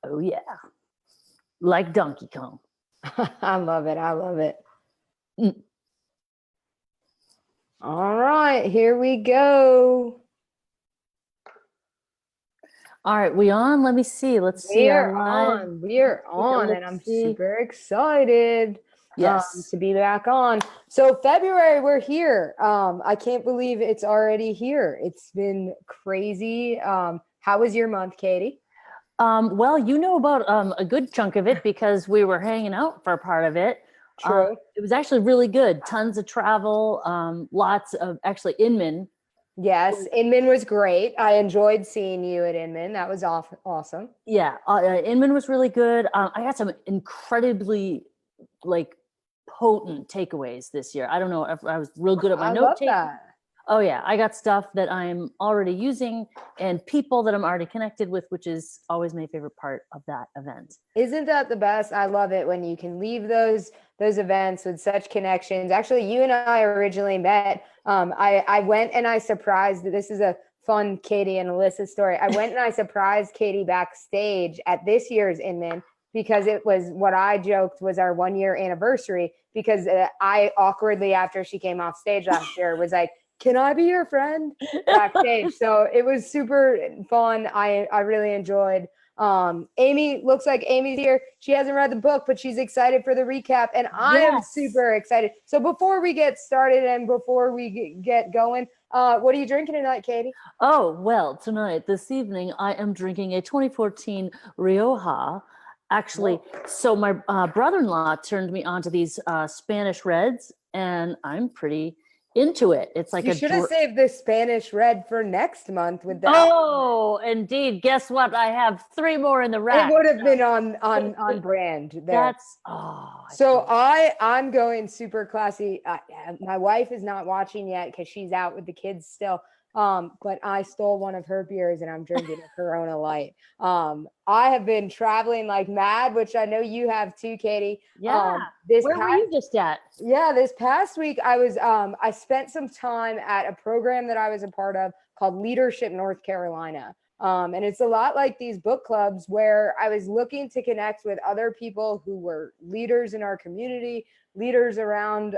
Oh yeah, like Donkey Kong. I love it. I love it. Mm. All right, here we go. All right, we on? Let me see. Let's see. We're I'm live. on. We're on, and I'm super excited Yes. to be back on. So February, we're here. I can't believe it's already here. It's been crazy. How was your month, Katie? Well, you know about a good chunk of it because we were hanging out for a part of it. True. It was actually really good. Tons of travel, lots of actually Inman. Yes, Inman was great. I enjoyed seeing you at Inman. That was awesome. Yeah, Inman was really good. I got some incredibly like potent takeaways this year. I don't know if I was real good at my I note love taking. that. Oh yeah, I got stuff that I'm already using and people that I'm already connected with, which is always my favorite part of that event. Isn't that the best? I love it when you can leave those events with such connections. Actually, you and I originally met. I went and I surprised. This is a fun Katie and Alyssa story. I went and I surprised Katie backstage at this year's Inman because it was what I joked was our 1 year anniversary. Because I awkwardly, after she came off stage last year, was like, "Can I be your friend?" backstage. So it was super fun. I really enjoyed. Amy, looks like Amy's here. She hasn't read the book, but she's excited for the recap, and I am super excited. So before we get started and before we get going, what are you drinking tonight, Katie? Oh, well, this evening, I am drinking a 2014 Rioja. Actually, so my brother-in-law turned me onto these Spanish reds, and I'm pretty into it. It's like you should have saved the Spanish red for next month with that. Oh, indeed. Guess what? I have 3 more in the rack. It would have been on brand there. That's so I'm going super classy. My wife is not watching yet because she's out with the kids still. But I stole one of her beers and I'm drinking a Corona Light. I have been traveling like mad, which I know you have too, Katie. Yeah. Where were you just at? Yeah, this past week I was I spent some time at a program that I was a part of called Leadership North Carolina. And it's a lot like these book clubs where I was looking to connect with other people who were leaders in our community, leaders around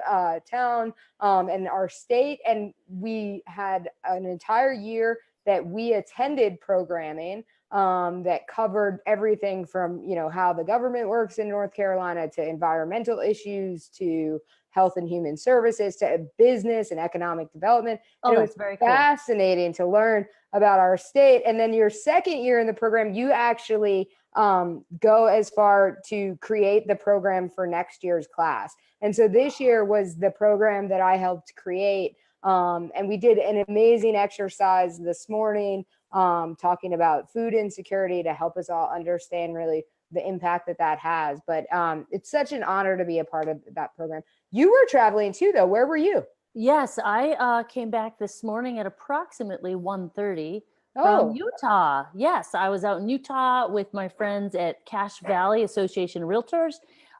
town and our state. And we had an entire year that we attended programming that covered everything from, how the government works in North Carolina to environmental issues to health and human services to business and economic development. And it was very fascinating to learn about our state. And then your second year in the program, you actually go as far to create the program for next year's class. And so this year was the program that I helped create. And we did an amazing exercise this morning talking about food insecurity to help us all understand really the impact that has. But it's such an honor to be a part of that program. You were traveling too, though. Where were you? Yes, I came back this morning at approximately 1:30 from Utah. Yes, I was out in Utah with my friends at Cache Valley Association of Realtors.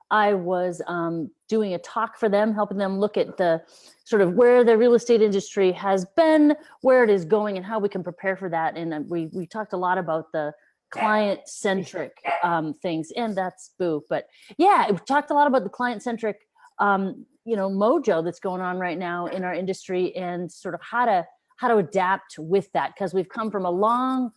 I was doing a talk for them, helping them look at the sort of where the real estate industry has been, where it is going, and how we can prepare for that. And we talked a lot about the client-centric things, and that's boo. But yeah, we talked a lot about the client-centric mojo that's going on right now in our industry and sort of how to adapt with that, because we've come from a long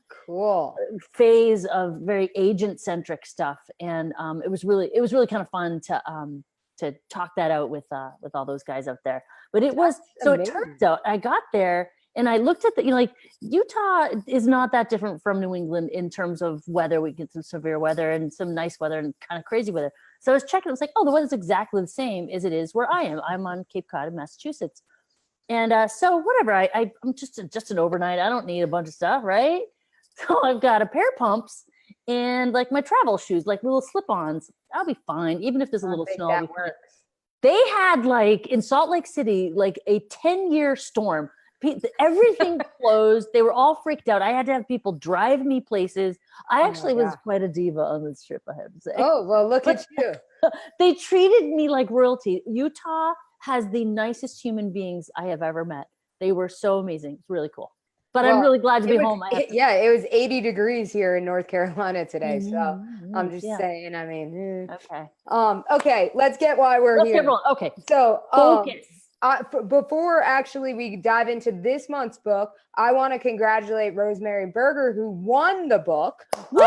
phase of very agent-centric stuff, and it was really kind of fun to talk that out with all those guys out there. But it was amazing. It turns out I got there and I looked at Utah is not that different from New England in terms of weather. We get some severe weather and some nice weather and kind of crazy weather. So I was checking. I was like, oh, the weather's exactly the same as it is where I am. I'm on Cape Cod in Massachusetts. And so whatever, I'm just an overnight. I don't need a bunch of stuff, right? So I've got a pair of pumps and like my travel shoes, like little slip-ons. I'll be fine, even if there's a little snow. That works. They had like in Salt Lake City, like a 10-year storm. Everything closed. They were all freaked out. I had to have people drive me places. I actually was quite a diva on this trip, I have to say. Oh, well, look at you. They treated me like royalty. Utah has the nicest human beings I have ever met. They were so amazing. It's really cool. But Well, I'm really glad to be it was, home. yeah, it was 80 degrees here in North Carolina today. So I'm just Yeah. saying, I mean, Okay. Okay, let's get why we're Let's here. get rolling. Okay. So, Focus. before actually we dive into this month's book, I want to congratulate Rosemary Berger, who won the book. Woo!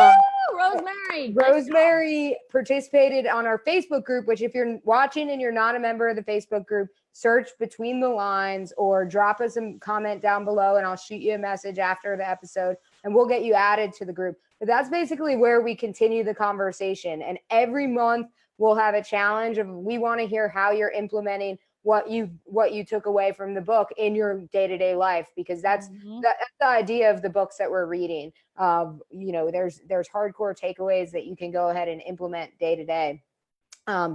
Rosemary. Rosemary participated on our Facebook group, which if you're watching and you're not a member of the Facebook group, search Between the Lines or drop us a comment down below and I'll shoot you a message after the episode and we'll get you added to the group. But that's basically where we continue the conversation. And every month we'll have a challenge of we want to hear how you're implementing what you took away from the book in your day-to-day life, because that's the idea of the books that we're reading. There's hardcore takeaways that you can go ahead and implement day to day.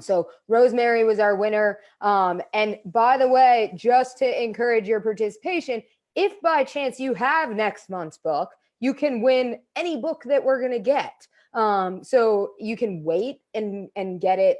So Rosemary was our winner. And by the way, just to encourage your participation, if by chance you have next month's book, you can win any book that we're going to get. So you can wait and get it,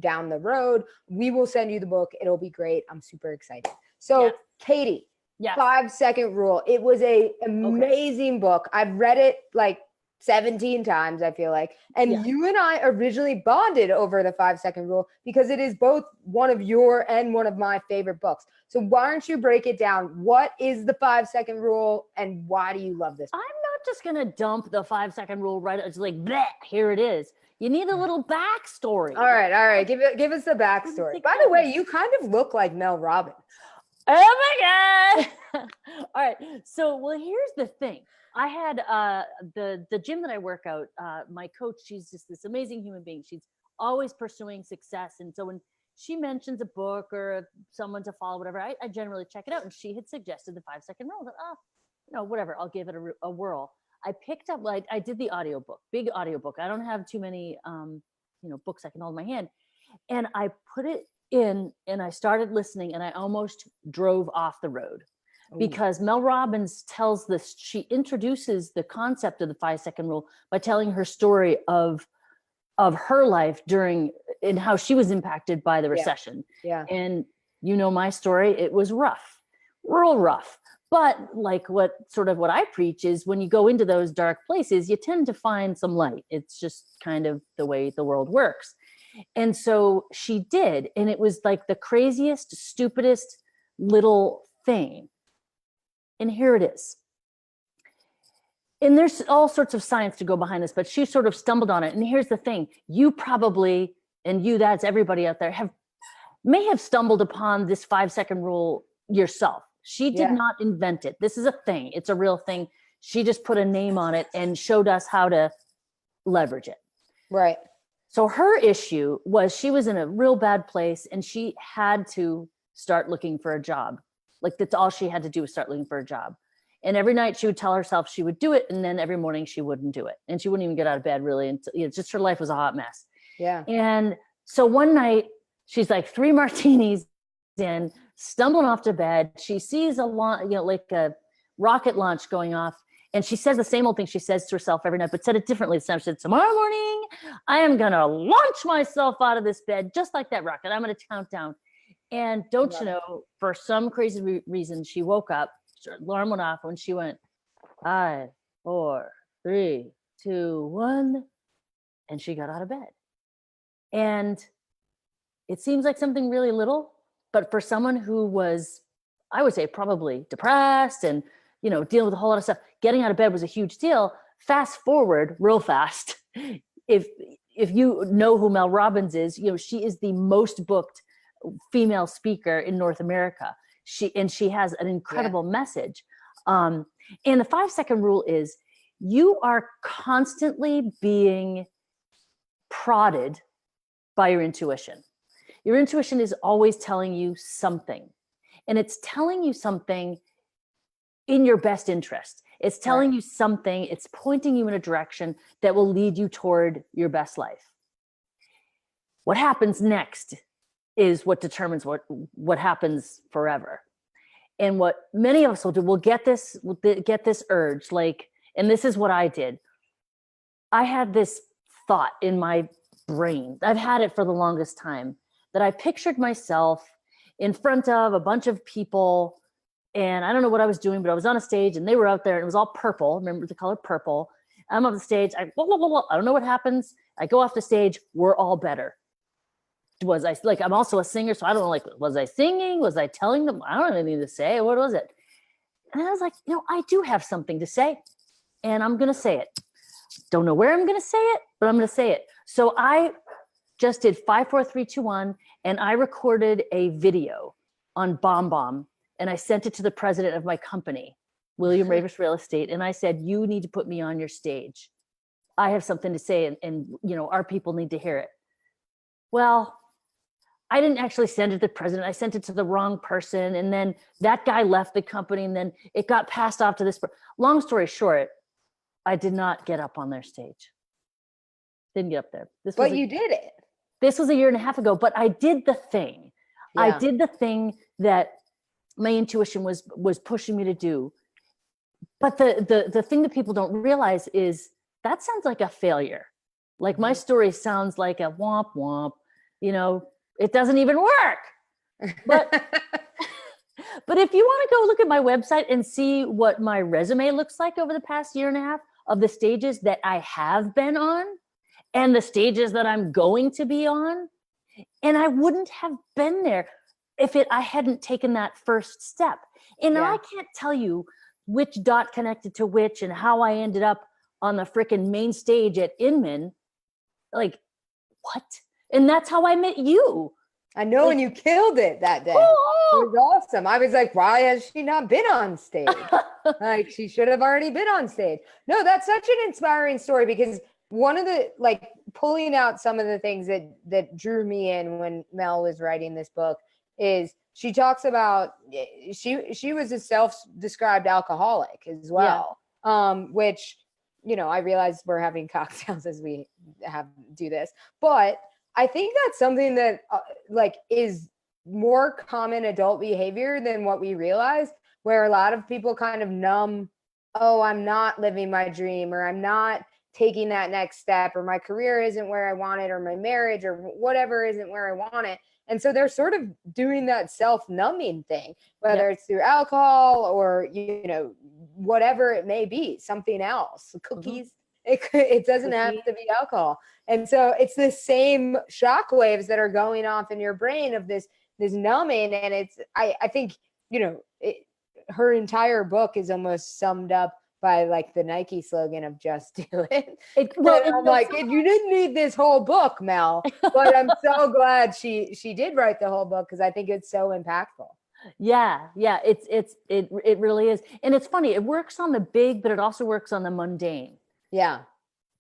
down the road. We will send you the book. It'll be great. I'm super excited. So Katie, 5-second rule. It was a amazing book. I've read it like 17 times, I feel like. And you and I originally bonded over the 5-second rule because it is both one of your and one of my favorite books. So why don't you break it down? What is the 5-second rule and why do you love this book? I'm not just going to dump the 5-second rule right. It's like, bleh, here it is. You need a little backstory. All right. Give us the backstory. By the way, you kind of look like Mel Robbins. Oh my God. All right. So, here's the thing. I had the gym that I work out, my coach, she's just this amazing human being. She's always pursuing success. And so when she mentions a book or someone to follow, whatever, I generally check it out. And she had suggested the 5-second rule. Whatever, I'll give it a whirl. I picked up, I did the audiobook, big audiobook. I don't have too many, books I can hold in my hand. And I put it in and I started listening and I almost drove off the road. Because Mel Robbins tells this, she introduces the concept of the 5-second rule by telling her story of her life and how she was impacted by the recession. Yeah. And my story, it was rough, real rough. But like what I preach is when you go into those dark places, you tend to find some light. It's just kind of the way the world works. And so she did. And it was like the craziest, stupidest little thing. And here it is. And there's all sorts of science to go behind this, but she sort of stumbled on it. And here's the thing. You probably, that's everybody out there, may have stumbled upon this 5-second rule yourself. She did not invent it. This is a thing. It's a real thing. She just put a name on it and showed us how to leverage it. Right. So her issue was she was in a real bad place and she had to start looking for a job. Like that's all she had to do was start looking for a job. And every night she would tell herself she would do it. And then every morning she wouldn't do it. And she wouldn't even get out of bed really. And just her life was a hot mess. Yeah. And so one night she's like 3 martinis in, stumbling off to bed. She sees like a rocket launch going off. And she says the same old thing she says to herself every night, but said it differently. This time she said, tomorrow morning, I am going to launch myself out of this bed, just like that rocket. I'm going to count down. And don't you know, for some crazy reason, she woke up, her alarm went off when she went 5, 4, 3, 2, 1, and she got out of bed. And it seems like something really little, but for someone who was, I would say, probably depressed and, dealing with a whole lot of stuff, getting out of bed was a huge deal. Fast forward real fast. If you know who Mel Robbins is, she is the most booked female speaker in North America. She has an incredible message. And the 5-second rule is you are constantly being prodded by your intuition. Your intuition is always telling you something, and it's telling you something in your best interest. It's telling you something, it's pointing you in a direction that will lead you toward your best life. What happens next is what determines what happens forever. And what many of us will do, we'll get this urge, and this is what I did. I had this thought in my brain. I've had it for the longest time that I pictured myself in front of a bunch of people And I don't know what I was doing, but I was on a stage and they were out there and it was all purple. Remember the color purple. I'm on the stage. I don't know what happens. I go off the stage. We're all better. Was I like, I'm also a singer. So I don't know, like, was I singing? Was I telling them? I don't have anything to say. What was it? And I was like, I do have something to say and I'm going to say it. Don't know where I'm going to say it, but I'm going to say it. So I just did 5, 4, 3, 2, 1. And I recorded a video on BombBomb and I sent it to the president of my company, William Ravis Real Estate. And I said, you need to put me on your stage. I have something to say and our people need to hear it. Well, I didn't actually send it to the president. I sent it to the wrong person. And then that guy left the company and then it got passed off to this. Long story short, I did not get up on their stage. Didn't get up there. But you did it. This was a year and a half ago, but I did the thing. Yeah. I did the thing that my intuition was pushing me to do. But the thing that people don't realize is that sounds like a failure. Like my story sounds like a womp womp, it doesn't even work. But but if you want to go look at my website and see what my resume looks like over the past year and a half of the stages that I have been on and the stages that I'm going to be on, and I wouldn't have been there if I hadn't taken that first step. And I can't tell you which dot connected to which and how I ended up on the freaking main stage at Inman. Like, what? And that's how I met you. I know, and you killed it that day. Oh! It was awesome. I was like, why has she not been on stage? Like, she should have already been on stage. No, that's such an inspiring story because one of the, like, pulling out some of the things that drew me in when Mel was writing this book is she talks about, she was a self-described alcoholic as well, which, I realize we're having cocktails as we do this, but I think that's something that is more common adult behavior than what we realize, where a lot of people kind of numb, oh, I'm not living my dream, or I'm not taking that next step, or my career isn't where I want it, or my marriage or whatever isn't where I want it. And so they're sort of doing that self-numbing thing, whether it's through alcohol or, whatever it may be, something else, cookies. It doesn't have to be alcohol. And so it's the same shock waves that are going off in your brain of this numbing. And it's, I think, her entire book is almost summed up by like the Nike slogan of just do it. I'm like, you didn't need this whole book, Mel, but I'm so glad she did write the whole book because I think it's so impactful. Yeah. It really is. And it's funny, it works on the big, but it also works on the mundane. Yeah.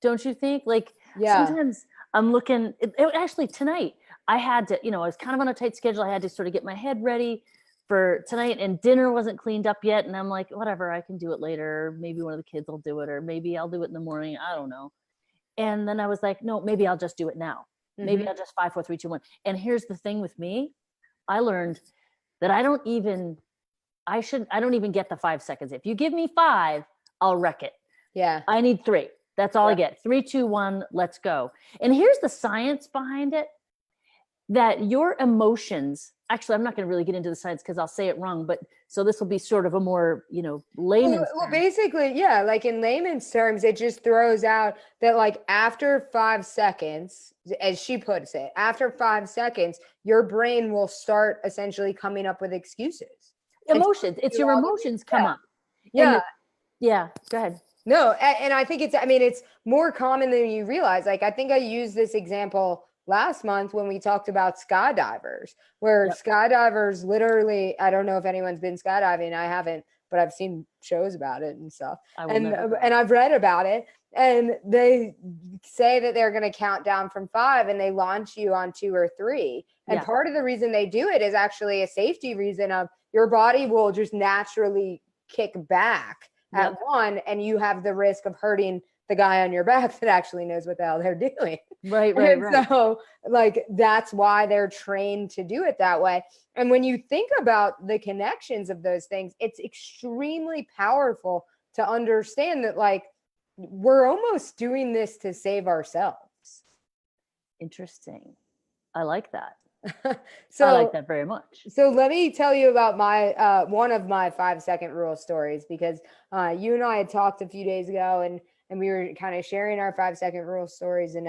Don't you think? Like sometimes I'm looking, actually tonight I had to, I was kind of on a tight schedule. I had to sort of get my head ready for tonight and dinner wasn't cleaned up yet. And I'm like, whatever, I can do it later. Maybe one of the kids will do it, or maybe I'll do it in the morning. I don't know. And then I was like, no, maybe I'll just do it now. Maybe I'll just 5, 4, 3, 2, 1. And here's the thing with me. I learned that I don't even get the 5 seconds. If you give me 5, I'll wreck it. Yeah. I need 3. That's all I get. 3, 2, 1, let's go. And here's the science behind it, that your emotions, actually, I'm not going to really get into the science because I'll say it wrong, but so this will be sort of a more, layman's Well, basically, like in layman's terms, it just throws out that like after 5 seconds, as she puts it, after 5 seconds, your brain will start essentially coming up with excuses. Emotions. It's your emotions come up. Yeah. Yeah. Go ahead. No, and I think it's more common than you realize. Like, I think I used this example last month when we talked about skydivers, where skydivers literally, I don't know if anyone's been skydiving. I haven't, but I've seen shows about it and stuff. And I've read about it. And they say that they're going to count down from 5 and they launch you on 2 or 3. And part of the reason they do it is actually a safety reason of your body will just naturally kick back at 1, and you have the risk of hurting the guy on your back that actually knows what the hell they're doing. Right. So like, that's why they're trained to do it that way. And when you think about the connections of those things, it's extremely powerful to understand that like, we're almost doing this to save ourselves. Interesting. I like that. I like So, that very much. so let me tell you about my one of my 5 second rule stories, because you and I had talked a few days ago, and we were kind of sharing our 5 second rule stories. And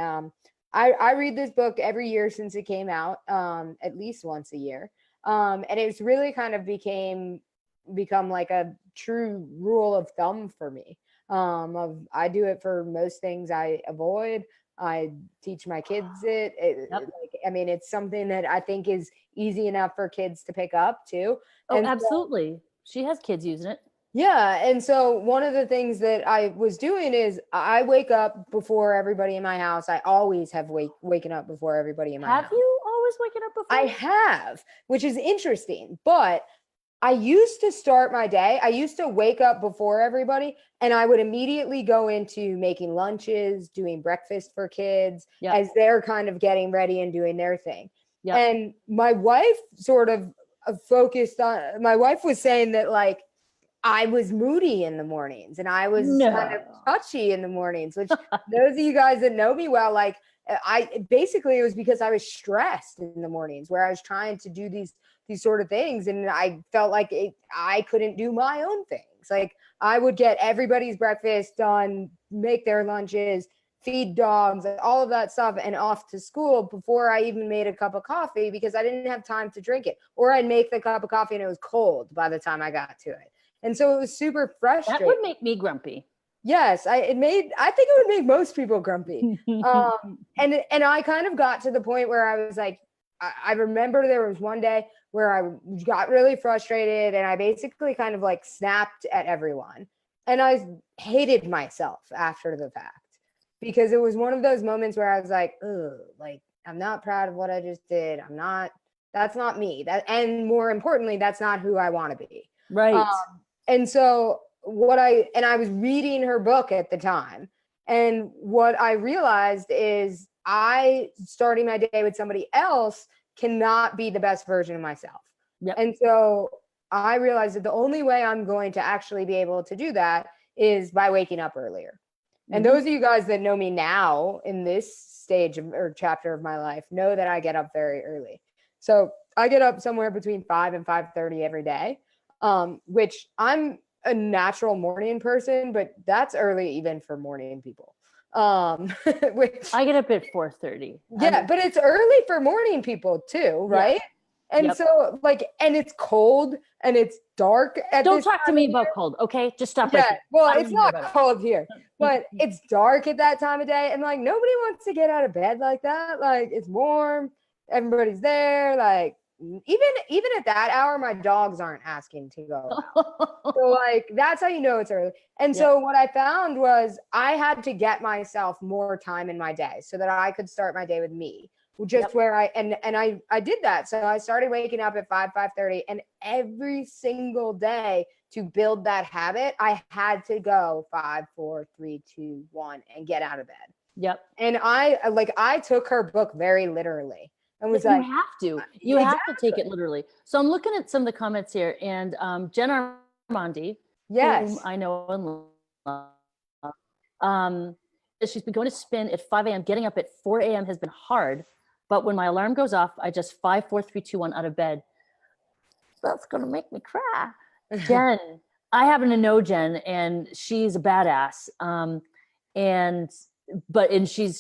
I read this book every year since it came out, at least once a year. And it's really kind of become like a true rule of thumb for me. I do it for most things I avoid. I teach my kids Yep. like, I mean, it's something that I think is easy enough for kids to pick up too. Oh, And absolutely. She has kids using it. yeah, and so one of the things that I was doing is I wake up before everybody in my house. I always have waken up before everybody in my Have house. you always waken up before? I have, which is interesting, but I used to start my day. I used to wake up before everybody, and I would immediately go into making lunches, doing breakfast for kids Yep. as they're kind of getting ready and doing their thing. Yep. And my wife sort of focused on, my wife was saying that like I was moody in the mornings and I was kind of touchy in the mornings, which those of you guys that know me well, like I basically, it was because I was stressed in the mornings where I was trying to do these sort of things. And I felt like I couldn't do my own things. Like I would get everybody's breakfast done, make their lunches, feed dogs, all of that stuff, and off to school before I even made a cup of coffee because I didn't have time to drink it. Or I'd make the cup of coffee and it was cold by the time I got to it. And so it was super frustrating. That would make me grumpy. Yes, I think it would make most people grumpy. And I kind of got to the point where I was like, I remember there was one day where I got really frustrated and I basically kind of like snapped at everyone. And I hated myself after the fact because it was one of those moments where I was like, ugh, like I'm not proud of what I just did. That's not me. And more importantly, that's not who I want to be. Right. And so I was reading her book at the time. And what I realized is starting my day with somebody else cannot be the best version of myself. Yep. And so I realized that the only way I'm going to actually be able to do that is by waking up earlier. And those of you guys that know me now in this stage or chapter of my life know that I get up very early. So I get up somewhere between 5 and 5:30 every day, which I'm a natural morning person, but that's early even for morning people. Which I get up at 4:30. Yeah, but it's early for morning people too, right? Yeah. And so like, and it's cold and it's dark at Don't talk to me about cold, okay? Just stop right there. Well, it's not cold here, but it's dark at that time of day. And like, nobody wants to get out of bed like that. Like, it's warm. Everybody's there. Like, even at that hour, my dogs aren't asking to go out. So like, that's how you know it's early. And so what I found was I had to get myself more time in my day so that I could start my day with me. Just where I did that. So I started waking up at 5:30, and every single day to build that habit, I had to go 5, 4, 3, 2, 1 and get out of bed. Yep. And I took her book very literally and was like, you have to take it literally. So I'm looking at some of the comments here, and Jen Armandi, whom I know and love, she's been going to spin at 5 a.m. Getting up at 4 a.m. has been hard. But when my alarm goes off, I just 5, 4, 3, 2, 1 out of bed. That's going to make me cry. Jen, I happen to know Jen, and she's a badass.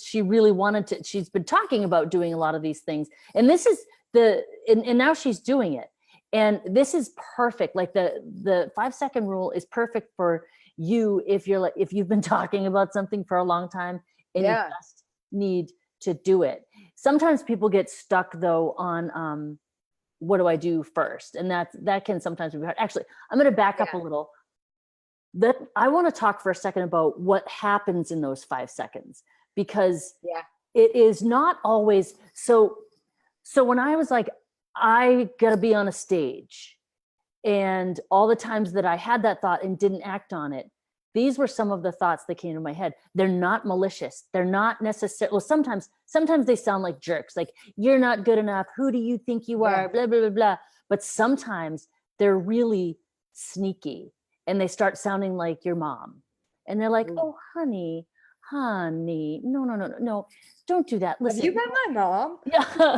She really wanted to, she's been talking about doing a lot of these things. And this is and now she's doing it. And this is perfect. Like the 5-second rule is perfect for you if you've been talking about something for a long time and you just need to do it. Sometimes people get stuck though on what do I do first? And that can sometimes be hard. Actually, I'm going to back up a little. I want to talk for a second about what happens in those 5 seconds, because it is not always so when I was like, I got to be on a stage, and all the times that I had that thought and didn't act on it, these were some of the thoughts that came to my head. They're not malicious. They're not necessarily, well, sometimes they sound like jerks, like, you're not good enough. Who do you think you are? Blah, blah, blah, blah. But sometimes they're really sneaky and they start sounding like your mom. And they're like, oh, honey, no, don't do that. Listen. Have you met my mom? Yeah.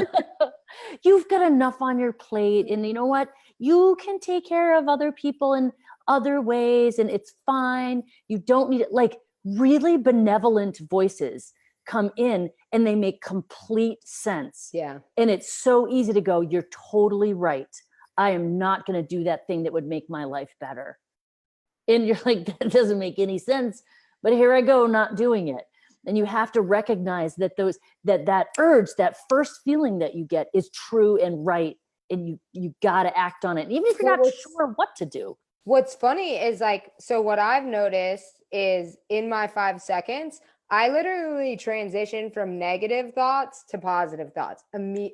You've got enough on your plate. And you know what? You can take care of other people in other ways and it's fine. You don't need it. Like really benevolent voices come in and they make complete sense. Yeah. And it's so easy to go, you're totally right. I am not going to do that thing that would make my life better. And you're like, that doesn't make any sense. But here I go, not doing it. And you have to recognize that that urge, that first feeling that you get is true and right. And you got to act on it. And even if you're not sure what to do. What's funny is like, so what I've noticed is in my 5 seconds, I literally transition from negative thoughts to positive thoughts,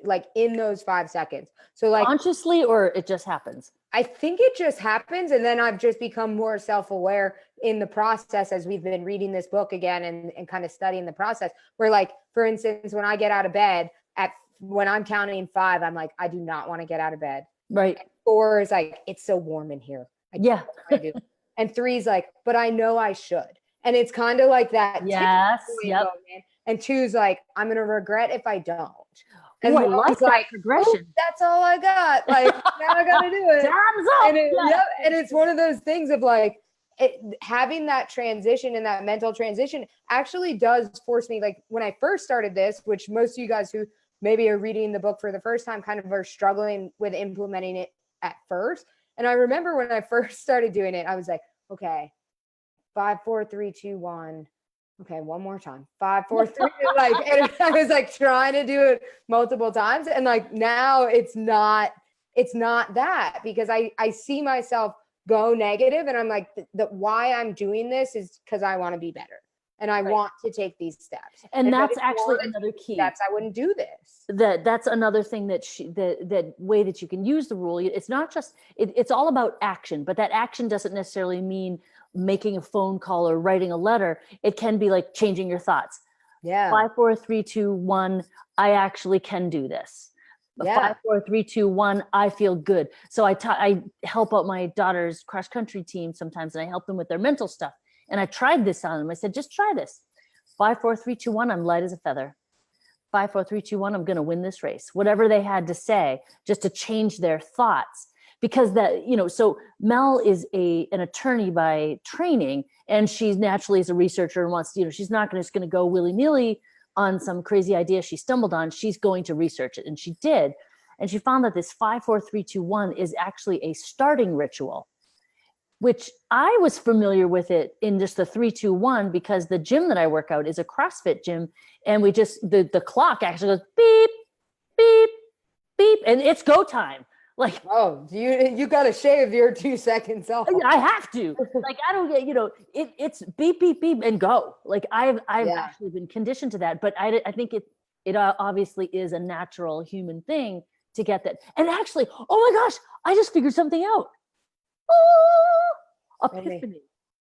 like in those 5 seconds. So like consciously, or it just happens? I think it just happens. And then I've just become more self-aware in the process as we've been reading this book again and kind of studying the process where like, for instance, when I get out of bed when I'm counting 5, I'm like, I do not want to get out of bed. Right. And 4 is like, it's so warm in here. I do. And 3 is like, but I know I should. And it's kind of like that. Yes. Yep. Moment. And 2 is like, I'm going to regret if I don't. And I like that progression. That's all I got. Like, now I got to do it. Time's up. And it's one of those things of like, having that transition and that mental transition actually does force me. Like when I first started this, which most of you guys who maybe are reading the book for the first time kind of are struggling with implementing it at first. And I remember when I first started doing it, I was like, okay, 5, 4, 3, 2, 1. Okay, one more time. 5, 4, 3. Like, and I was like trying to do it multiple times. And like now it's not that because I see myself go negative and I'm like, why I'm doing this is because I want to be better. And I want to take these steps. And that's actually another key. I wouldn't do this. That's another thing that way that you can use the rule. It's not just, it's all about action, but that action doesn't necessarily mean making a phone call or writing a letter. It can be like changing your thoughts. Yeah. 5, 4, 3, 2, 1. I actually can do this. 5, 4, 3, 2, 1. I feel good. So I help out my daughter's cross country team sometimes, and I help them with their mental stuff. And I tried this on them. I said, just try this. 5, 4, 3, 2, 1. I'm light as a feather. 5, 4, 3, 2, 1. I'm going to win this race. Whatever they had to say, just to change their thoughts. Because so Mel is an attorney by training, and she naturally is a researcher and wants to, she's not just going to go willy-nilly on some crazy idea she stumbled on. She's going to research it. And she did. And she found that this 5, 4, 3, 2, 1 is actually a starting ritual, which I was familiar with it in just the 3, 2, 1, because the gym that I work out is a CrossFit gym. And we just, the clock actually goes beep, beep, beep, and it's go time. Like, oh, you got to shave your 2 seconds off. I have to. Like, I don't get, it's beep, beep, beep, and go. Like, I've actually been conditioned to that, but I think it obviously is a natural human thing to get that. And actually, oh my gosh, I just figured something out. Oh, epiphany.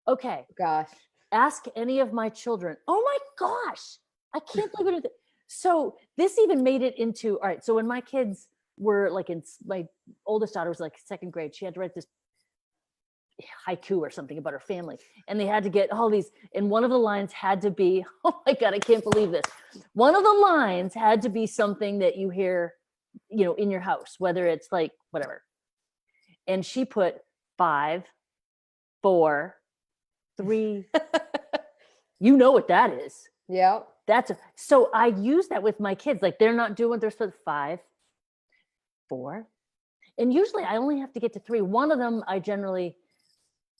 Okay. Gosh. Ask any of my children. Oh my gosh, I can't believe it. So this even made it into, all right, so when my kids were like my oldest daughter was like 2nd grade, she had to write this haiku or something about her family, and they had to get all these, and one of the lines had to be, oh my God, I can't believe this. One of the lines had to be something that you hear, in your house, whether it's like whatever. And she put 5, 4, 3. You know what that is. Yeah. So I use that with my kids. Like they're not doing what they're supposed to. 5, 4. And usually I only have to get to 3. One of them, I generally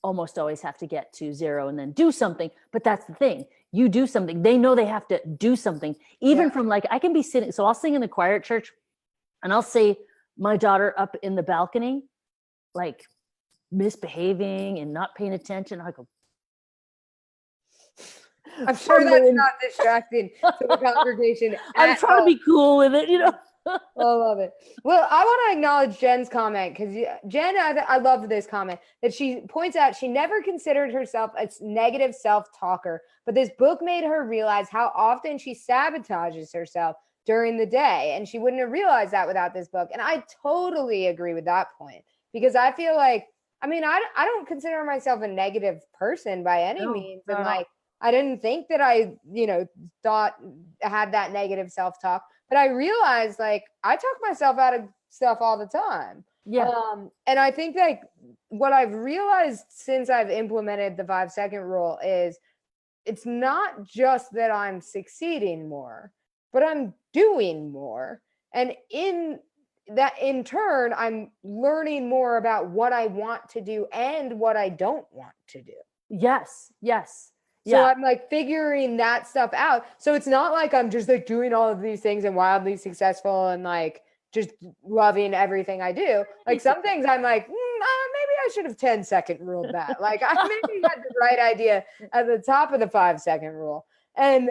almost always have to get to 0 and then do something. But that's the thing. You do something. They know they have to do something. Even from like, I can be sitting. So I'll sing in the choir at church and I'll see my daughter up in the balcony, like misbehaving and not paying attention. I go, I'm sure that's not distracting to the congregation. I'm trying to be cool with it, I love it. Well, I want to acknowledge Jen's comment because Jen, I love this comment that she points out she never considered herself a negative self-talker, but this book made her realize how often she sabotages herself during the day. And she wouldn't have realized that without this book. And I totally agree with that point because I feel like, I don't consider myself a negative person by any means. And like, I didn't think that I, thought I had that negative self-talk. But I realized like I talk myself out of stuff all the time. Yeah. And I think like what I've realized since I've implemented the 5-second rule is it's not just that I'm succeeding more, but I'm doing more. And in that, in turn, I'm learning more about what I want to do and what I don't want to do. Yes. Yes. So I'm like figuring that stuff out. So it's not like I'm just like doing all of these things and wildly successful and like just loving everything I do. Like some things I'm like, maybe I should have 10-second ruled that. Like I maybe had the right idea at the top of the 5-second rule. And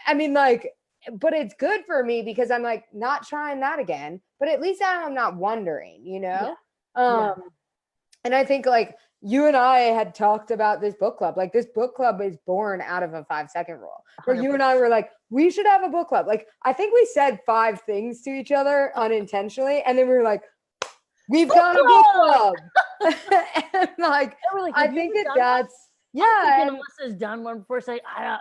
I mean like, but it's good for me because I'm like not trying that again, but at least I'm not wondering, you know? Yeah. And I think like you and I had talked about this book club. Like this book club is born out of a 5-second rule where 100%. You and I were like, we should have a book club. Like, I think we said 5 things to each other unintentionally. And then we were like, we've got a book club. And like, I think that's, yeah. And Alyssa's done one before saying, I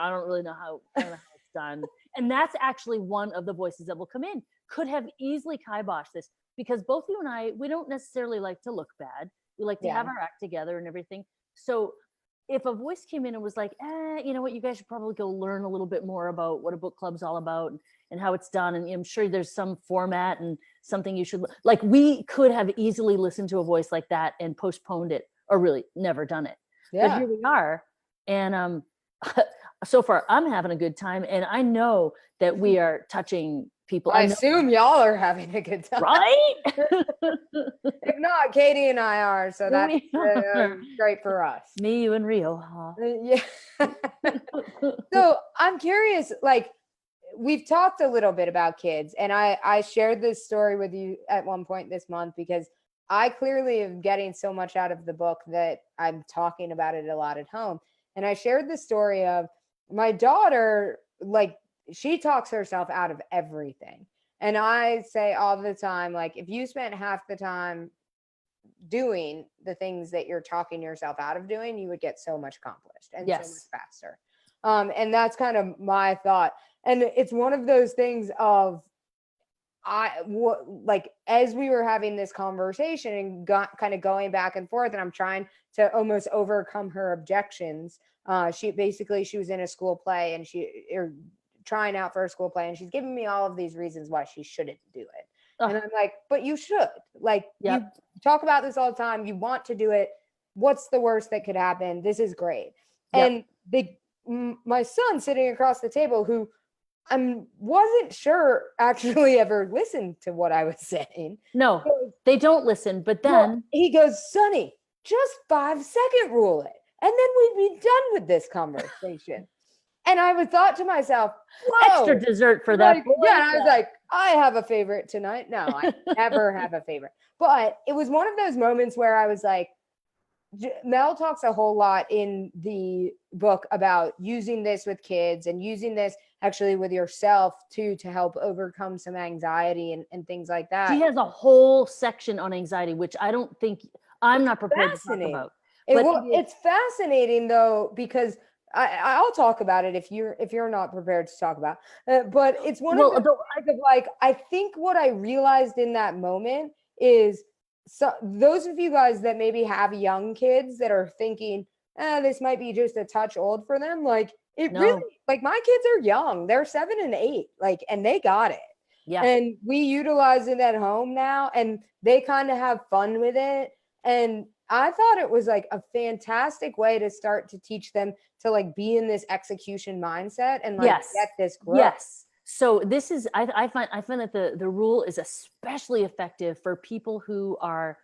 don't really know how it's done. And that's actually one of the voices that will come in. Could have easily kiboshed this because both you and I, we don't necessarily like to look bad. We like to have our act together and everything. So if a voice came in and was like, you know what, you guys should probably go learn a little bit more about what a book club's all about and how it's done. And I'm sure there's some format and something you should like, we could have easily listened to a voice like that and postponed it or really never done it. Yeah. But here we are. And so far I'm having a good time. And I know that we are touching people. I assume y'all are having a good time. Right? If not, Katie and I are. So that's great for us. Me, you, and Rio. Huh? Yeah. So I'm curious, like, we've talked a little bit about kids, and I shared this story with you at one point this month because I clearly am getting so much out of the book that I'm talking about it a lot at home. And I shared the story of my daughter, like, she talks herself out of everything. And I say all the time, like, if you spent half the time doing the things that you're talking yourself out of doing, you would get so much accomplished and so much faster. And that's kind of my thought. And it's one of those things of, like, as we were having this conversation and kind of going back and forth, and I'm trying to almost overcome her objections. She was in a school play and trying out for a school play, and she's giving me all of these reasons why she shouldn't do it. And I'm like, but you should. Like, you talk about this all the time. You want to do it. What's the worst that could happen? This is great. Yep. And my son sitting across the table, who I wasn't sure actually ever listened to what I was saying. No, they don't listen. But then he goes, Sonny, just 5-second rule it. And then we'd be done with this conversation. And I would thought to myself, whoa, extra dessert for that. Like, yeah, I was like, I have a favorite tonight. No, I never have a favorite. But it was one of those moments where I was like, Mel talks a whole lot in the book about using this with kids and using this actually with yourself too, to help overcome some anxiety and things like that. She has a whole section on anxiety, which I don't think I'm not prepared to talk about. It's fascinating though, because I'll talk about it if you're not prepared to talk about. But it's one of the like, I think what I realized in that moment is, so those of you guys that maybe have young kids that are thinking, this might be just a touch old for them. Like really, like my kids are young. They're 7 and 8, like, and they got it. Yeah. And we utilize it at home now, and they kind of have fun with it. And I thought it was like a fantastic way to start to teach them to like be in this execution mindset and like get this growth. Yes. So this is, I find that the rule is especially effective for people who are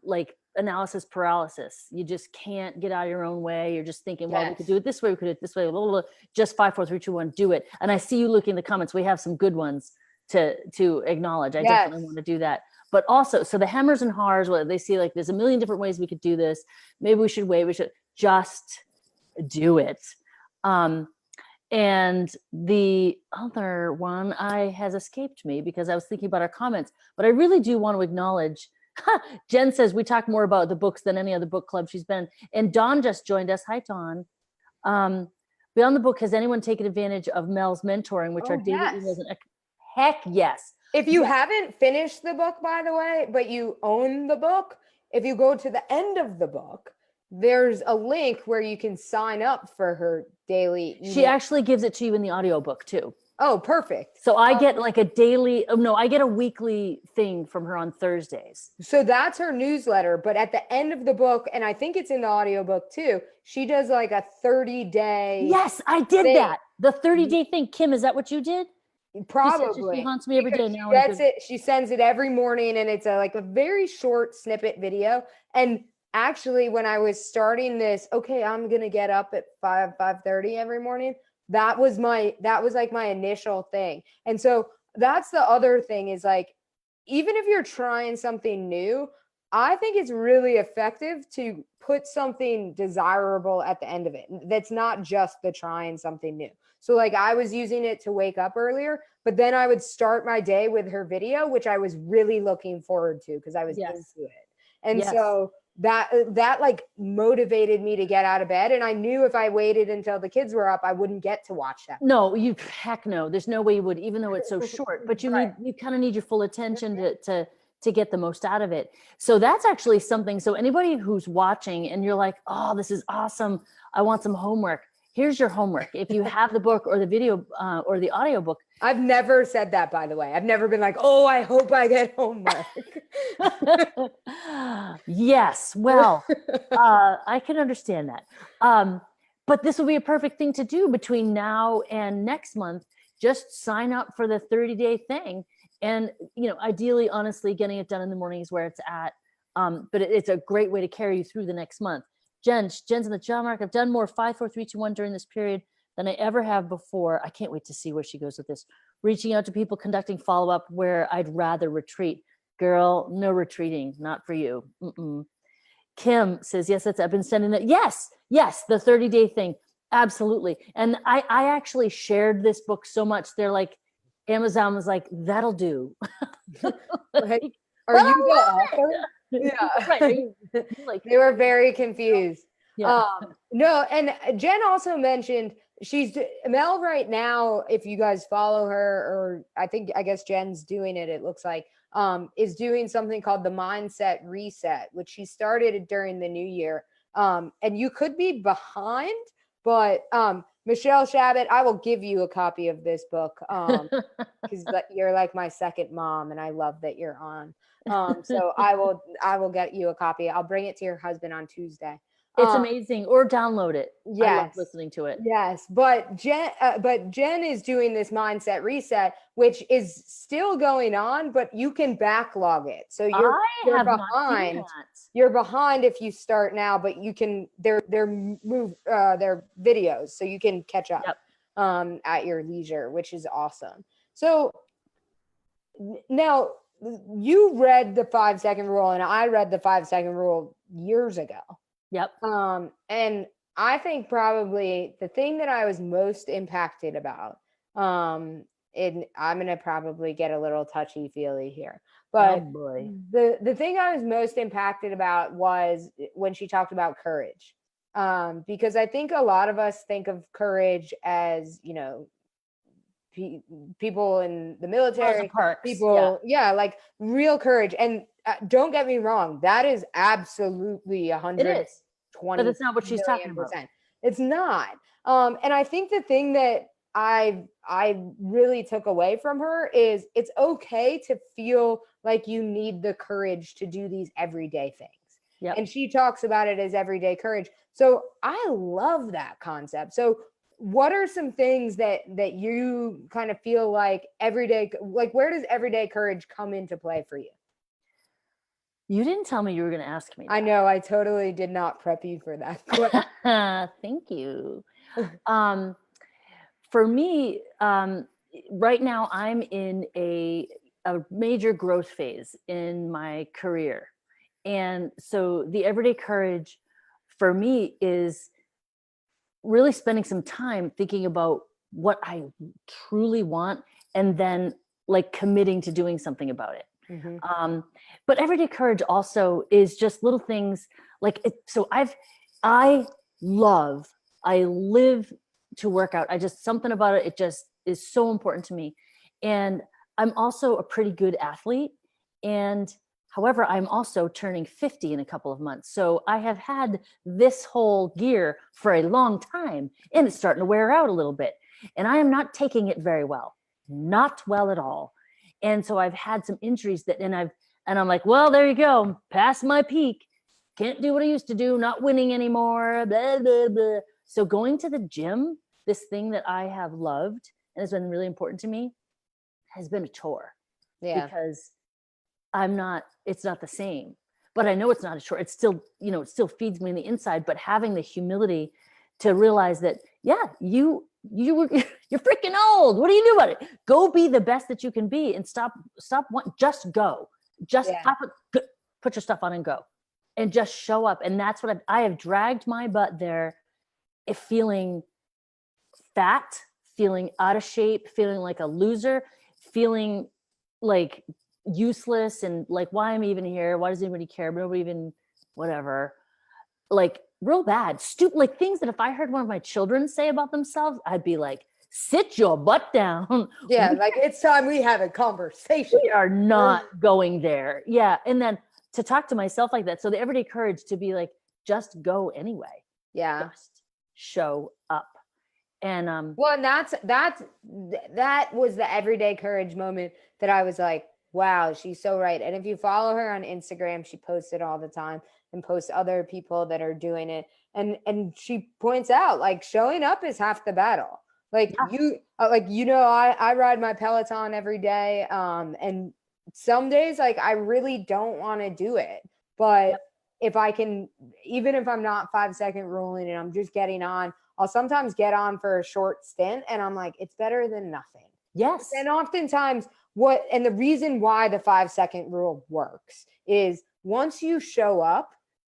like analysis paralysis. You just can't get out of your own way. You're just thinking, well, we could do it this way. We could do it this way. Blah, blah, blah. Just 5, 4, 3, 2, 1, do it. And I see you looking in the comments. We have some good ones to acknowledge. I definitely want to do that. But also, so the hemmers and hars, what they see, like, there's a million different ways we could do this. Maybe we should wait. We should just do it. And the other one has escaped me because I was thinking about our comments, but I really do want to acknowledge, Jen says we talk more about the books than any other book club she's been. And Dawn just joined us. Hi, Dawn. Beyond the book, has anyone taken advantage of Mel's mentoring, which are daily emails and heck yes. If you haven't finished the book, by the way, but you own the book, if you go to the end of the book, there's a link where you can sign up for her daily email. She actually gives it to you in the audiobook too. Oh, perfect. So I get like I get a weekly thing from her on Thursdays. So that's her newsletter. But at the end of the book, and I think it's in the audiobook too, she does like a 30-day. Yes, I did that. The 30-day thing. Kim, is that what you did? Probably. She haunts me every day now. She sends it every morning, and it's like a very short snippet video. And actually, when I was starting this, okay, I'm gonna get up at 5:30 every morning. That was like my initial thing. And so that's the other thing is like, even if you're trying something new, I think it's really effective to put something desirable at the end of it. That's not just the trying something new. So like I was using it to wake up earlier, but then I would start my day with her video, which I was really looking forward to because I was into it. And so that like motivated me to get out of bed. And I knew if I waited until the kids were up, I wouldn't get to watch that. No, heck no. There's no way you would, even though it's so short, but you kind of need your full attention to get the most out of it. So that's actually something. So anybody who's watching and you're like, oh, this is awesome, I want some homework. Here's your homework. If you have the book or the video or the audiobook. I've never said that, by the way. I've never been like, oh, I hope I get homework. Yes. Well, I can understand that. But this will be a perfect thing to do between now and next month. Just sign up for the 30-day thing. And, ideally, honestly, getting it done in the morning is where it's at. But it's a great way to carry you through the next month. Jen's in the job market. I've done more 5, 4, 3, 2, 1 during this period than I ever have before. I can't wait to see where she goes with this. Reaching out to people, conducting follow-up where I'd rather retreat. Girl, no retreating, not for you. Kim says, yes, I've been sending that. Yes, the 30-day thing. Absolutely. And I actually shared this book so much. They're like, Amazon was like, that'll do. Are you the author? Yeah. Right. Like, they were very confused. Yeah. No, and Jen also mentioned Mel right now, if you guys follow her, or I guess Jen's doing it, it looks like, is doing something called the Mindset Reset, which she started during the new year. And you could be behind, but Michelle Shabbat, I will give you a copy of this book because you're like my second mom, and I love that you're on. So I will get you a copy. I'll bring it to your husband on Tuesday. It's amazing, or download it. Yes. I love listening to it. Yes, but Jen is doing this Mindset Reset, which is still going on, but you can backlog it. So you're behind. You're behind if you start now, but you can their videos, so you can catch up at your leisure, which is awesome. So now you read the 5-second rule, and I read the 5-second rule years ago. Yep. And I think probably the thing that I was most impacted about, and I'm going to probably get a little touchy feely here, but the thing I was most impacted about was when she talked about courage. Because I think a lot of us think of courage as, people in the military, people, like real courage. And don't get me wrong, that is absolutely 120. But it's not what she's talking about. It's not. And I think the thing that I really took away from her is it's okay to feel like you need the courage to do these everyday things. Yep. And she talks about it as everyday courage. So I love that concept. So what are some things that you kind of feel like everyday, like where does everyday courage come into play for you? You didn't tell me you were going to ask me that. I know. I totally did not prep you for that. Thank you. For me, right now I'm in a major growth phase in my career. And so the everyday courage for me is really spending some time thinking about what I truly want and then like committing to doing something about it. Mm-hmm. But everyday courage also is just little things like it. So I live to work out. Something about it. It just is so important to me. And I'm also a pretty good athlete. And however, I'm also turning 50 in a couple of months. So I have had this whole gear for a long time and it's starting to wear out a little bit. And I am not taking it very well, not well at all. And so I've had some injuries and I'm like, well, there you go, past my peak. Can't do what I used to do, not winning anymore, blah, blah, blah. So going to the gym, this thing that I have loved and has been really important to me, has been a chore. Yeah. Because it's not the same. But I know it's not a chore. It's still, it still feeds me on the inside, but having the humility to realize that, yeah, you're freaking old. What do you do about it? Go be the best that you can be and just go. Just put your stuff on and go. And just show up. And that's what I have dragged my butt there, feeling fat, feeling out of shape, feeling like a loser, feeling like useless and like, why am I even here? Why does anybody care? Nobody even, whatever. Like real bad, stupid, like things that if I heard one of my children say about themselves, I'd be like, sit your butt down. Yeah, like it's time we have a conversation. We are not going there. Yeah. And then to talk to myself like that. So the everyday courage to be like, just go anyway. Yeah. Just show up. And well, and that was the everyday courage moment that I was like, wow, she's so right. And if you follow her on Instagram, she posts it all the time and posts other people that are doing it. And she points out like showing up is half the battle. Like I ride my Peloton every day. And some days, like I really don't want to do it, but if I can, even if I'm not 5-second ruling and I'm just getting on, I'll sometimes get on for a short stint and I'm like, it's better than nothing. Yes. And oftentimes and the reason why the 5-second rule works is once you show up,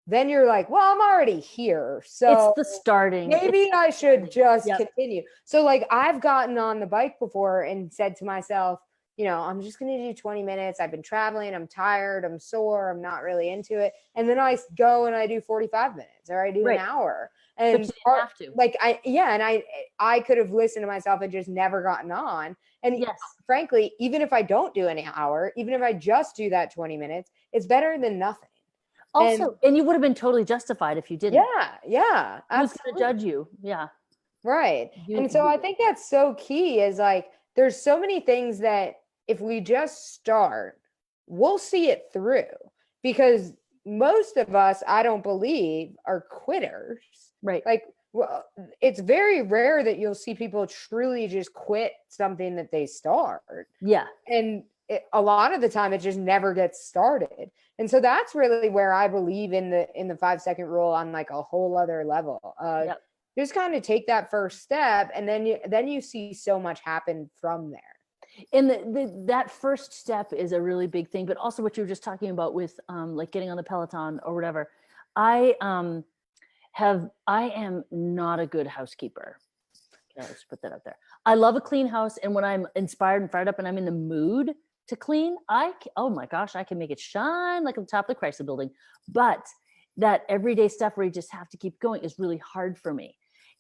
then you're like, well, I'm already here. So it's the starting. Maybe I should just continue. So like I've gotten on the bike before and said to myself, I'm just going to do 20 minutes. I've been traveling. I'm tired. I'm sore. I'm not really into it. And then I go and I do 45 minutes or I do an hour. And but you didn't have to. Like I could have listened to myself and just never gotten on. And frankly, even if I don't do an hour, even if I just do that 20 minutes, it's better than nothing. Also, and you would have been totally justified if you didn't. Yeah. Who's going to judge you? Yeah. Right. And so I think that's so key is like, there's so many things that if we just start, we'll see it through because most of us, I don't believe, are quitters. Right. Like, well, it's very rare that you'll see people truly just quit something that they start. Yeah. And a lot of the time it just never gets started. And so that's really where I believe in the 5-second rule on like a whole other level. Just kind of take that first step and then you see so much happen from there. And that first step is a really big thing, but also what you were just talking about with like getting on the Peloton or whatever. I am not a good housekeeper. Okay, let's put that out there. I love a clean house. And when I'm inspired and fired up and I'm in the mood to clean, oh my gosh, I can make it shine like on the top of the Chrysler building. But that everyday stuff where you just have to keep going is really hard for me.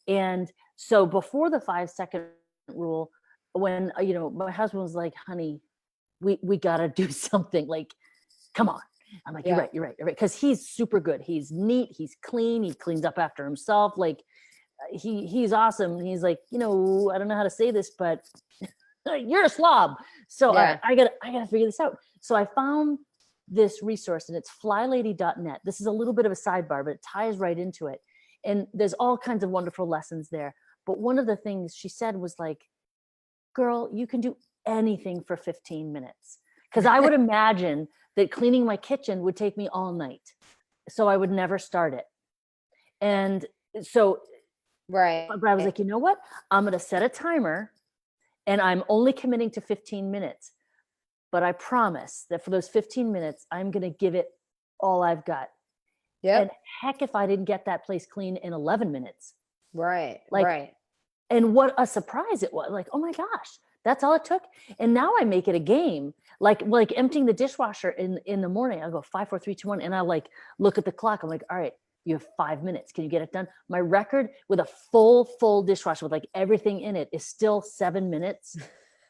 And so before the 5-second rule, when, my husband was like, honey, we got to do something, like, come on. I'm like, you're right. Cause he's super good. He's neat. He's clean. He cleans up after himself. Like he's awesome. And he's like, I don't know how to say this, but you're a slob. So I gotta figure this out. So I found this resource and it's flylady.net. This is a little bit of a sidebar, but it ties right into it. And there's all kinds of wonderful lessons there. But one of the things she said was like, girl, you can do anything for 15 minutes. Because I would imagine that cleaning my kitchen would take me all night. So I would never start it. And so I was like, you know what? I'm going to set a timer and I'm only committing to 15 minutes. But I promise that for those 15 minutes, I'm going to give it all I've got. Yeah. And heck, if I didn't get that place clean in 11 minutes. Right. And what a surprise it was. Like, oh my gosh, that's all it took. And now I make it a game. Like emptying the dishwasher in the morning, I'll go 5, 4, 3, 2, 1. And I like look at the clock. I'm like, all right, you have 5 minutes. Can you get it done? My record with a full dishwasher with like everything in it is still 7 minutes.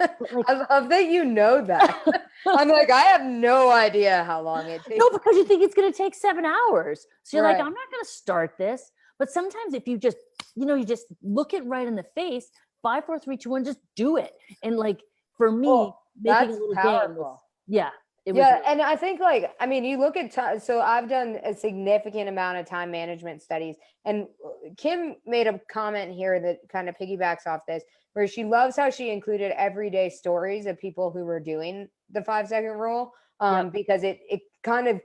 Like, I love that you know that. I'm like, I have no idea how long it takes. no, because you think it's going to take 7 hours. So you're like, Right. I'm not going to start this. But sometimes if you just, you just look it right in the face, 5, 4, 3, 2, 1, just do it. And like, for me, Oh, making a that's little game was, powerful. yeah, it was. Yeah, Really, and I think like, I mean, you look at time, so I've done a significant amount of time management studies, and Kim made a comment here that kind of piggybacks off this, where she loves how she included everyday stories of people who were doing the 5-second rule, Yep. because it kind of,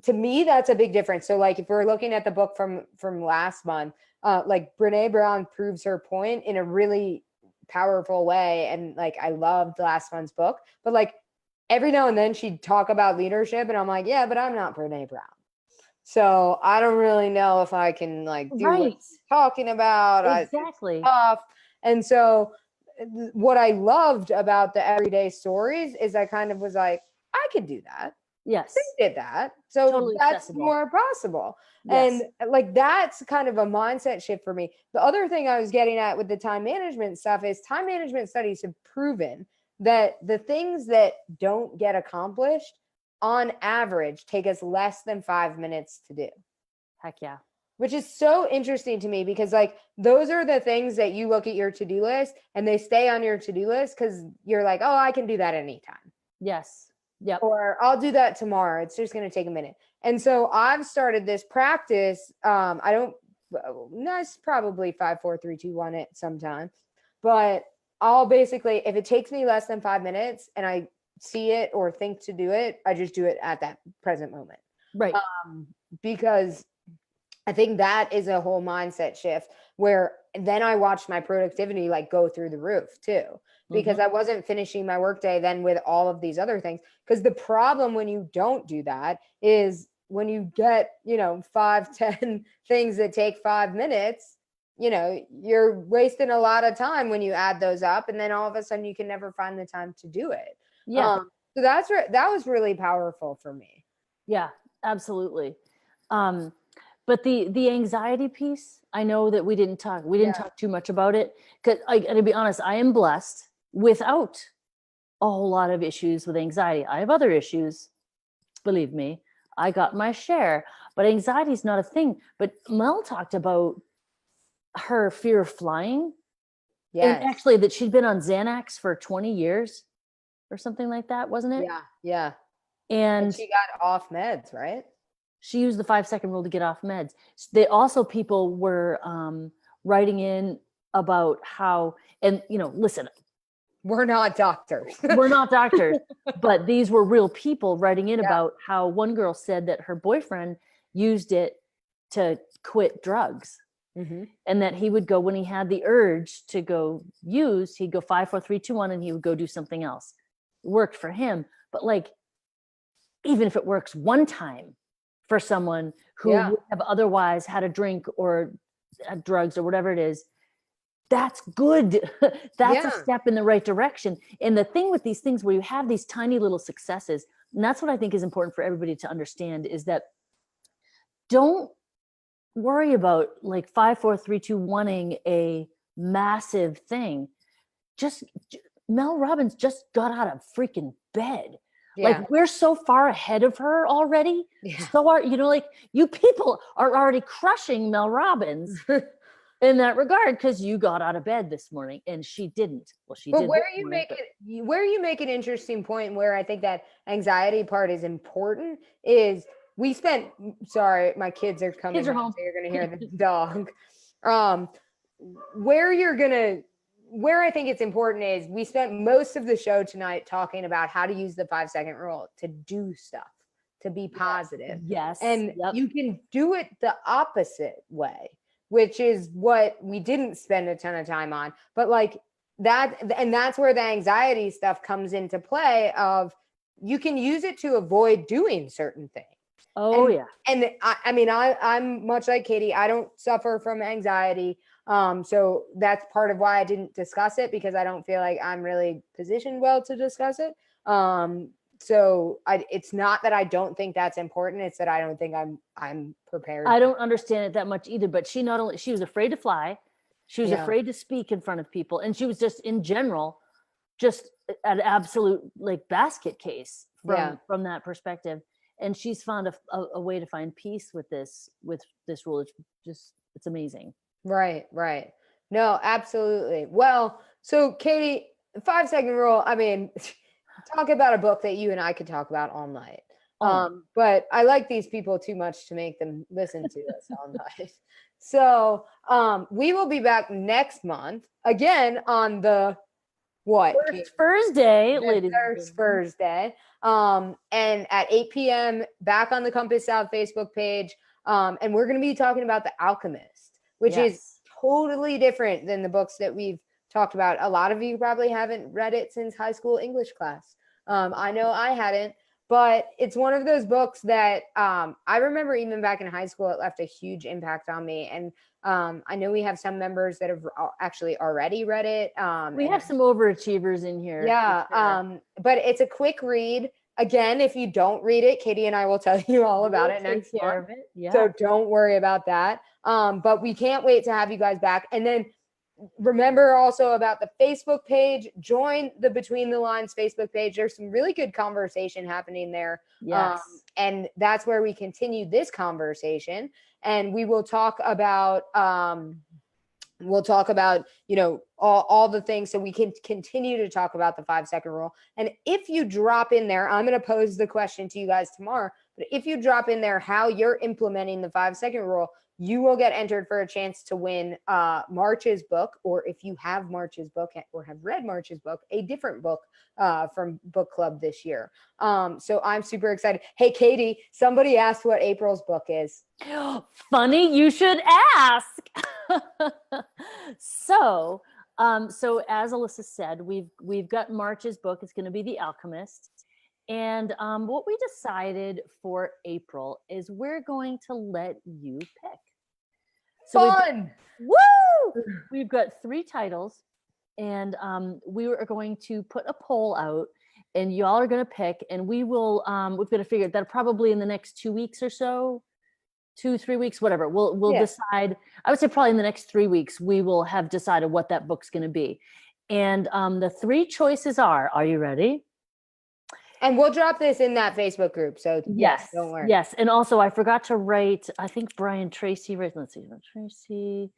to me, that's a big difference. So like, if we're looking at the book from last month, like Brene Brown proves her point in a really powerful way, and like I loved last month's book, but like every now and then she'd talk about leadership, and I'm like, yeah, but I'm not Brene Brown, so I don't really know if I can like do what Right. she's talking about. Exactly. It's tough. And so what I loved about the everyday stories is I kind of was like, I could do that. Yes. They did that. So Totally that's accessible. more possible. Yes. And like, that's kind of a mindset shift for me. The other thing I was getting at with the time management stuff is time management studies have proven that the things that don't get accomplished on average take us less than 5 minutes to do. Heck yeah. Which is so interesting to me, because like, those are the things that you look at your to-do list and they stay on your to-do list because you're like, oh, I can do that anytime. Yes. Yep. Or I'll do that tomorrow. It's just going to take a minute. And so I've started this practice. I don't, no, it's probably 5, 4, 3, 2, 1 it sometimes, but I'll basically, if it takes me less than 5 minutes and I see it or think to do it, I just do it at that present moment. Right. Because I think that is a whole mindset shift, where then I watched my productivity like go through the roof too, because I wasn't finishing my workday then with all of these other things. Because the problem when you don't do that is when you get, 5, 10 things that take 5 minutes, you're wasting a lot of time when you add those up, and then all of a sudden you can never find the time to do it. Yeah. So that was really powerful for me. Yeah, absolutely. But the anxiety piece, I know that we didn't talk too much about it, because to be honest, I am blessed without a whole lot of issues with anxiety. I have other issues, believe me. I got my share, but anxiety is not a thing. But Mel talked about her fear of flying. Yes. And actually that she'd been on Xanax for 20 years or something like that, wasn't it? Yeah. Yeah. And she got off meds, right? she used the 5-second rule to get off meds. People were writing in about how, and listen, we're not doctors. we're not doctors, but these were real people writing in about how one girl said that her boyfriend used it to quit drugs. And that he would go, when he had the urge to go use, he'd go 5, 4, 3, 2, 1, and he would go do something else. It worked for him. But like, even if it works one time for someone who would have otherwise had a drink or drugs or whatever it is, that's good. That's a step in the right direction. And the thing with these things where you have these tiny little successes, and that's what I think is important for everybody to understand, is that don't worry about like 5, 4, 3, 2, 1ing a massive thing. Just Mel Robbins just got out of freaking bed. Like, we're so far ahead of her already. So are, you people are already crushing Mel Robbins in that regard, because you got out of bed this morning and she didn't. Well, she did. But where you make an interesting point, where I think that anxiety part is important, is we spent, sorry, my kids are coming home, so you're going to hear the dog. Where I think it's important is we spent most of the show tonight talking about how to use the 5-second rule to do stuff, to be positive. Yes. And you can do it the opposite way, which is what we didn't spend a ton of time on. But like that, and that's where the anxiety stuff comes into play, of you can use it to avoid doing certain things. And I'm much like Katie. I don't suffer from anxiety. So that's part of why I didn't discuss it, because I don't feel like I'm really positioned well to discuss it. It's not that I don't think that's important. It's that I don't think I'm prepared. I don't understand it that much either, but she was afraid to fly. She was afraid to speak in front of people. And she was just in general just an absolute like basket case from that perspective. And she's found a way to find peace with this rule. It's amazing. Right. No, absolutely. Well, so Katie, 5-second rule. I mean, talk about a book that you and I could talk about all night. But I like these people too much to make them listen to us all night. So we will be back next month again on the First Thursday, ladies. First Thursday. And at 8 p.m. back on the Compass South Facebook page. And we're going to be talking about The Alchemist, which is totally different than the books that we've talked about. A lot of you probably haven't read it since high school English class. I know I hadn't, but it's one of those books that I remember even back in high school, it left a huge impact on me. And I know we have some members that have actually already read it. We have some overachievers in here. Yeah. Sure. But it's a quick read. Again, if you don't read it, Katie and I will tell you all about it next month. Yeah. So don't worry about that. But we can't wait to have you guys back. And then remember also about the Facebook page. Join the Between the Lines Facebook page. There's some really good conversation happening there. Yes. And that's where we continue this conversation. And we will talk about you know, all the things, so we can continue to talk about the 5-second rule. And if you drop in there, I'm going to pose the question to you guys tomorrow, but if you drop in there how you're implementing the 5-second rule, you will get entered for a chance to win March's book, or if you have March's book or have read March's book, a different book from book club this year. So I'm super excited. Hey, Katie, somebody asked what April's book is. Funny, you should ask. So as Alyssa said, we've got March's book. It's going to be The Alchemist. And what we decided for April is we're going to let you pick. So fun! We've got 3 titles, and we are going to put a poll out, and y'all are going to pick, and we will we've got to figure that probably in the next 2 weeks or so, 2-3 weeks, whatever. We'll decide. I would say probably in the next 3 weeks we will have decided what that book's going to be. And the 3 choices are you ready? And we'll drop this in that Facebook group. So yes, don't worry. Yes. And also I forgot to write, I think Brian Tracy, right? Let's see. Tracy,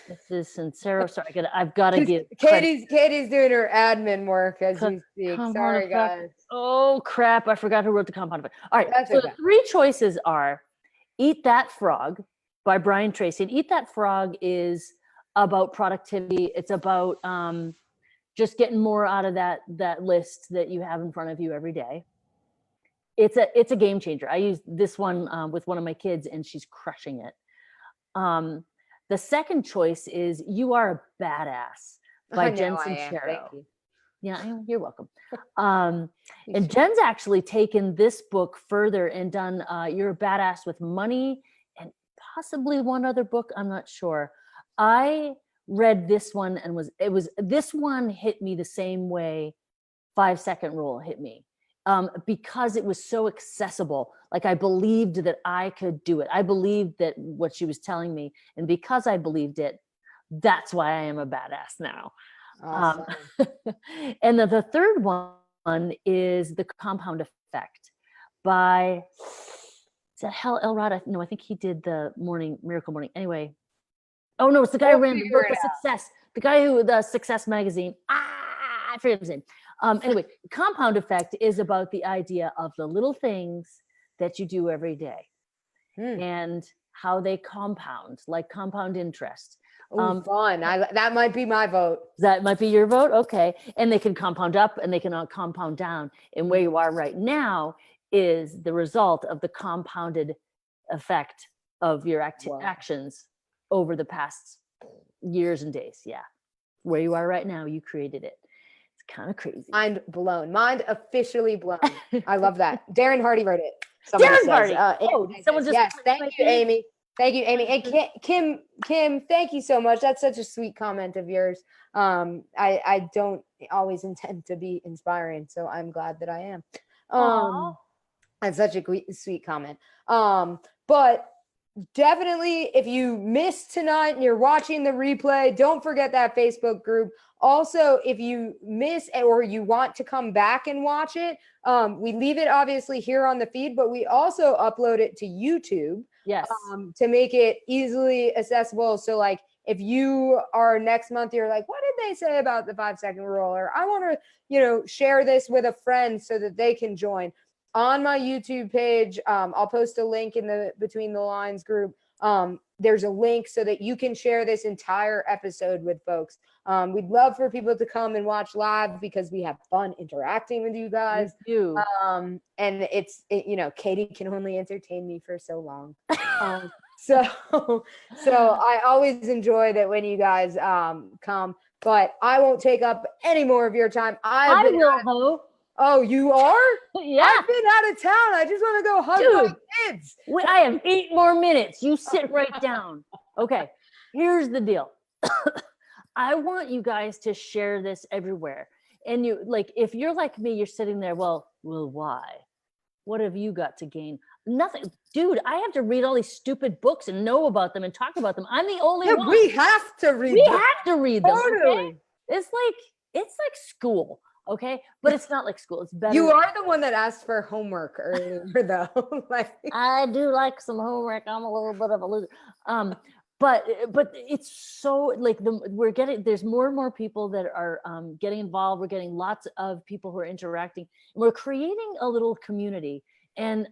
this is Sincero. Sorry, I've got to give Katie's doing her admin work as we speak. Sorry, guys. Oh crap. I forgot who wrote the compound effect. All right. So the 3 choices are Eat That Frog by Brian Tracy. And Eat That Frog is about productivity. It's about just getting more out of that list that you have in front of you every day. It's a game changer. I use this one with one of my kids, and she's crushing it. The second choice is You Are a Badass by Jen Sincero. Thank you. Yeah, you're welcome. And Jen's actually taken this book further and done You're a Badass with Money and possibly one other book. I'm not sure. I read this one and this one hit me the same way 5-second rule hit me, because it was so accessible. Like I believed that I could do it. I believed that what she was telling me, and because I believed it, that's why I am a badass now. Awesome. And the third one is The Compound Effect by, is that Hal Elrod? No, I think he did the Miracle Morning. Anyway. Oh no, it's the guy who ran the book of success. The guy who the Success magazine. I forget his name. Anyway, Compound Effect is about the idea of the little things that you do every day and how they compound, like compound interest. Fun. That might be my vote. That might be your vote. Okay. And they can compound up and they can compound down. And where you are right now is the result of the compounded effect of your actions over the past years and days. Yeah. Where you are right now, you created it. It's kind of crazy. Mind blown. Mind officially blown. I love that. Darren Hardy wrote it. Darren Hardy. Someone just yes. Thank you, Amy. Thank you, Amy. And Kim, thank you so much. That's such a sweet comment of yours. I don't always intend to be inspiring, so I'm glad that I am. That's such a sweet comment. But definitely, if you missed tonight and you're watching the replay, don't forget that Facebook group. Also, if you miss or you want to come back and watch it, we leave it obviously here on the feed, but we also upload it to YouTube. Yes. To make it easily accessible. So like if you are next month, you're like, what did they say about the 5-second rule? Or I want to, share this with a friend so that they can join. On my YouTube page, I'll post a link in the Between the Lines group. There's a link so that you can share this entire episode with folks. We'd love for people to come and watch live because we have fun interacting with you guys. And Katie can only entertain me for so long. So I always enjoy that when you guys come, but I won't take up any more of your time. I will, though. Oh, you are? Yeah. I've been out of town. I just want to go hug my kids. I have 8 more minutes. You sit right down. Okay. Here's the deal. I want you guys to share this everywhere. And you if you're like me, you're sitting there, well, why? What have you got to gain? Nothing. Dude, I have to read all these stupid books and know about them and talk about them. I'm the only one. We have to read them. We have to read them. Totally. Okay? It's like school. Okay, but it's not like school. It's better. You are the one that asked for homework earlier, though. I do like some homework. I'm a little bit of a loser. But it's so there's more and more people that are getting involved. We're getting lots of people who are interacting, and we're creating a little community. And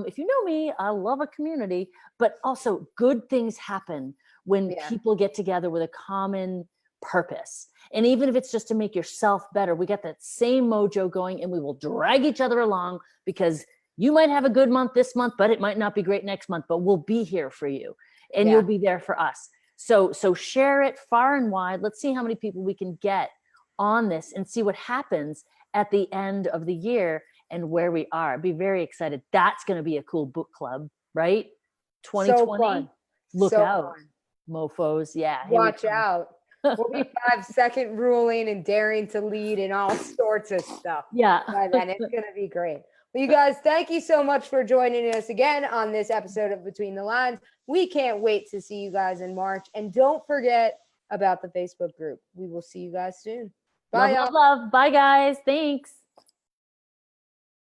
if you know me, I love a community, but also good things happen when people get together with a common purpose. And even if it's just to make yourself better, we get that same mojo going, and we will drag each other along, because you might have a good month this month, but it might not be great next month, but we'll be here for you, and you'll be there for us. So share it far and wide. Let's see how many people we can get on this and see what happens at the end of the year and where we are. Be very excited. That's going to be a cool book club, right? 2020. Look out, mofos. Yeah. Watch out. We'll be 5-second ruling and daring to lead and all sorts of stuff. Yeah. By then, it's going to be great. Well, you guys, thank you so much for joining us again on this episode of Between the Lines. We can't wait to see you guys in March. And don't forget about the Facebook group. We will see you guys soon. Bye, love. Bye, guys. Thanks.